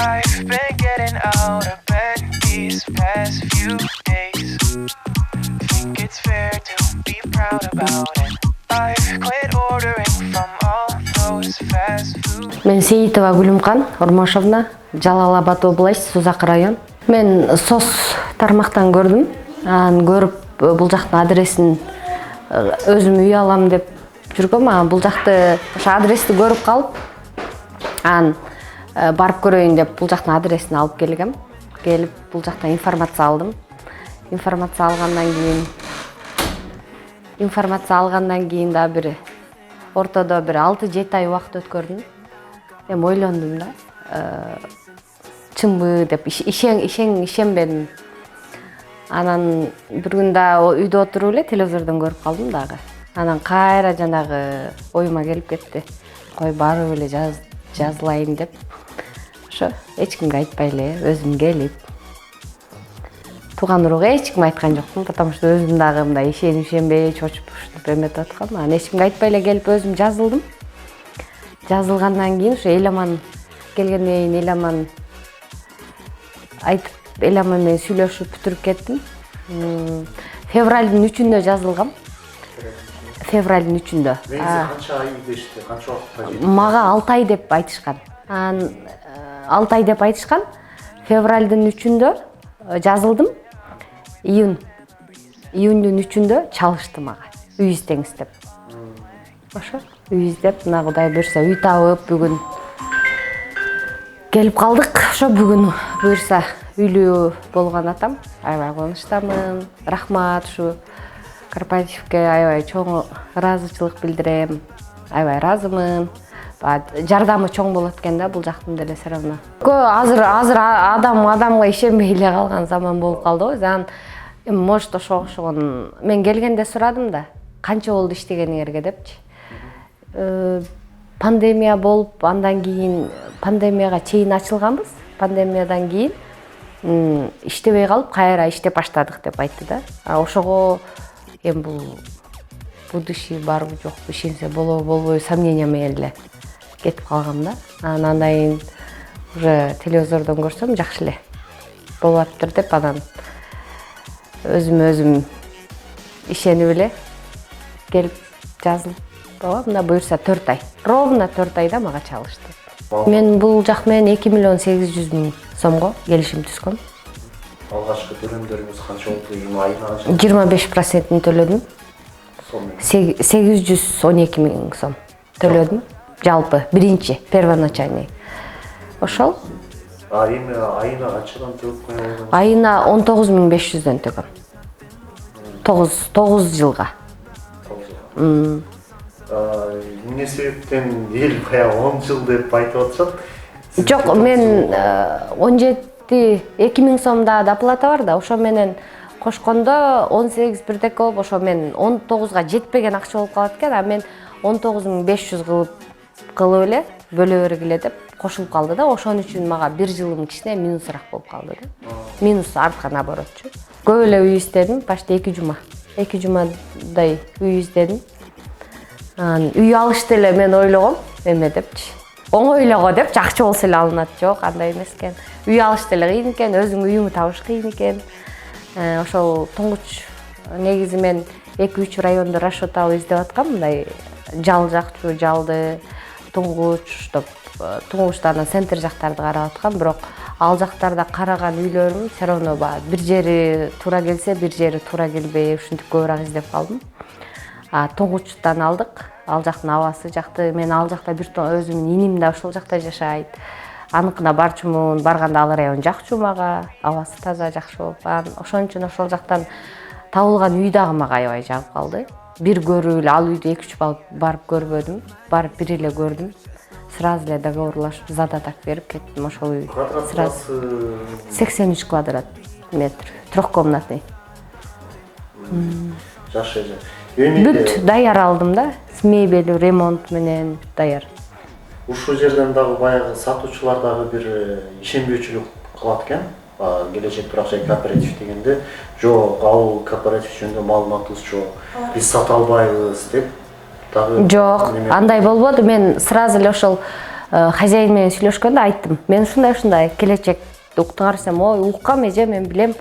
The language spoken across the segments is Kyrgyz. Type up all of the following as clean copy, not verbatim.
I've been getting out of bed these past few days. Think it's fair to be proud about it. I've quit ordering from all those fast food. Мен Сейитова Гүлүмкан Ормошовна, Жалал-Абад область, Сузак район. Мен СОС тармактан көрдүм. Аны көрүп, бул жактын адресин өзүм үй алам деп жүргөм. Бул жакты ошо адрести көрүп калып, аны барып көрөйүн деп бул жактын адресин алып келгем. Келип бул жактан информация алдым. Информация алгандан кийин да бир ортодо бир 6-7 ай убакыт өткөрдүм. Эми ойлондум да. Чынбы деп ишенбедим. Анан бир күн да үйдө отуруп эле телевизордон көрүп калдым дагы. Анан кайра жанагы оюма келип кетти. Кой барып эле жазылайын деп. Ошо эч кимге айтпай эле өзүм келип. Тууган урууга эч кимге айткан жокмун, потому что өзүм дагы мындай ишенбей чочуп эметип аткам. Анан эч кимге айтпай эле келип өзүм жазылдым. Жазылгандан кийин ошо Эламан келгенден кийин Эламан айтып, Эламан менен сүйлөшүп бүтүрүп кеттим. Февралдын 3-үндө жазылгам. Февралдын 3-үндө. Канча ай дешти, канча убакытка жетти? Мага 6 ай деп айтышкан. 6 ай деп айтышкан. Февралдын 3-үндө жазылдым. Июндун 3-үндө чалышты мага. Үй издеңиз деп. Ошо үй издеп, мына Кудай буйрса үй табып бүгүн келип калдык. Ошо бүгүн буйрса үйлүү болгон атам. Аябай кубанычтамын. Рахмат ушу корпоративке аябай чоң ыраазычылык билдирем. Аябай ыраазымын. Жардамы чоң болот экен да бул жактын деле все равно. Азыр адамга ишенбей эле калган заман болуп калды го. Может ошого окшогон мен келгенде сурадым да, канча болду иштегениңерге депчи. Пандемия болуп, андан кийин пандемияга чейин ачылганбыз. Пандемиядан кийин иштебей калып, кайра иштеп баштадык деп айтты да. Ошого эми бул будущий барбы жокпу, ишенсе болобу болбойбу сомнения менен эле кетип калгам да. Андан кийин уже телевизордон көрсөм жакшы эле болуп атыптыр деп, анан өзүм ишенип эле келип жазылып, мына буйрса 4 ай. Ровно 4 айда мага чалышты. Мен бул жак менен 2.800.000 сомго келишим түзгөм. Алгачкы төлөмдөрүңүз канча болду? Айына 25%-ин төлөдүм. 812.000 сом төлөдүм. Жалпы биринчи первоначальный. Ошол. Эми айына канчадан төлөп койгонсуз? Айына 19.500дөн төлөйм. 9 жылга. Эмне себептен эл баягы 10 жыл деп айтып атышат? Жок, мен 2000 сомда доплата бар да, ошо менен кошкондо 18 бирдеке болуп, ошо мен 19га жетпеген акча болуп калат экен, а мен 19.500 кылып эле бөлө бергиле деп кошулуп калды да. Ошон үчүн мага 1 жылым кичине минусураак болуп калды да. Минус арткан наоборотчу. Көп эле үй издедим, почти 2 жума. 2 жумадай үй издедим. Үй алышты эле мен ойлогом, эме депчи. Оңой эле го деп, жакчы болсо эле алынат. Жок, андай эмес экен. Үй алышты эле кыйын экен, өзүң үйүңдү табыш кыйын экен. Ошол туңгуч негизи мен 2-3 райондо расчет алып издеп аткам, мындай жал жакчу, жалды, туңгуч, туңгучтардан центр жактарды карап аткам, бирок ал жактарда караган үйлөрүм все равно бир жери туура келсе, бир жери туура келбей, ушинтип көбүрөөк издеп калдым. Туңгучтан алдык. Ал жактын абасы жакты. Мен ал жакта бир өзүмдүн иним да ошол жакта жашайт. Аныкына барчумун, барганда ал район жакчу мага, абасы таза, жакшы болуп. Ошон үчүн ошол жактан табылган үй дагы мага аябай жагып калды. Бир көрүп эле ал үйдү 2-3 барып көрбөдүм. Барып бир эле көрдүм. Сразу эле договорлашып, задаток берип кеттим ошол үй. Сразу 83 квадрат метр, трехкомнатный. Жакшы. Бүт даяр алдым да, с мебелью, ремонт менен даяр. Ушул жерден дагы баягы сатуучулар дагы бир ишенбөөчүлүк кылат экен. Келечек турак жай кооператив дегенде, жок, ал кооператив жөнүндө маалыматыбыз жок. Биз сата албайбыз деп дагы. Жок, андай болбоду. Мен сразу эле ошол хозяин менен сүйлөшкөндө айттым, мен ушундай келечекти уктуңар десем, ой уккам эже, мен билем,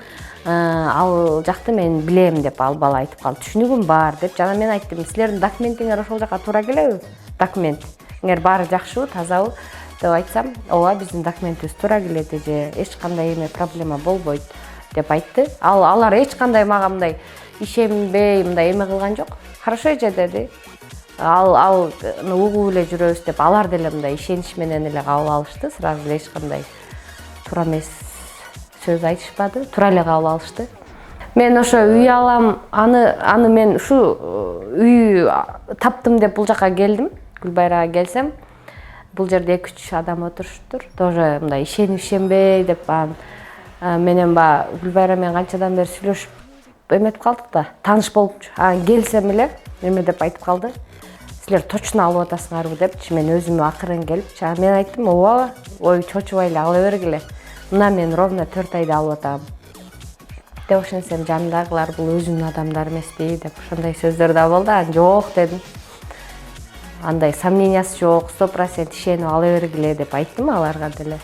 ал жакты мен билем деп ал бала айтып калды. Түшүнүгүм бар деп. Жана мен айттым, силердин документиңер ошол жака туура келеби? Документ. Эгер баары жакшыбы, тазабы деп айтсам, ооба биздин документибиз туура келет эже, эч кандай проблема болбойт деп айтты. Алар эч кандай мага мындай ишенбей, мындай эме кылган жок. Хорошо эже деди. Ал угуп эле жүрөбүз деп, алар деле мындай ишенич менен эле кабыл алышты. Сразу эле эч кандай туура эмес сөз айтышпады, туура эле кабыл алышты. Мен ошо үй алам, аны мен ушу үй таптым деп бул жака келдим. Гүлбайрага келсем, бул жерде 2-3 адам отуруштур. Тоже мындай ишенбей деп менен Гүлбайра менен канчадан бери сүйлөшүп эметип калдык да, тааныш болупчу. Келсем эле эме деп айтып калды. Силер точно алып атасыңарбы депчи, мен өзүмө акырын келип, мен айттым, ооба, ой чочубай эле ала бергиле. Мына мен ровно 4 айда алып атам. Деп ошентсем жанындагылар бул өзүнүн адамдары эмеспи деп ошондой сөздөр да болду. Жок дедим. Андай сомнениясы жок, 100% ишенип ала бергиле деп айттым аларга деле.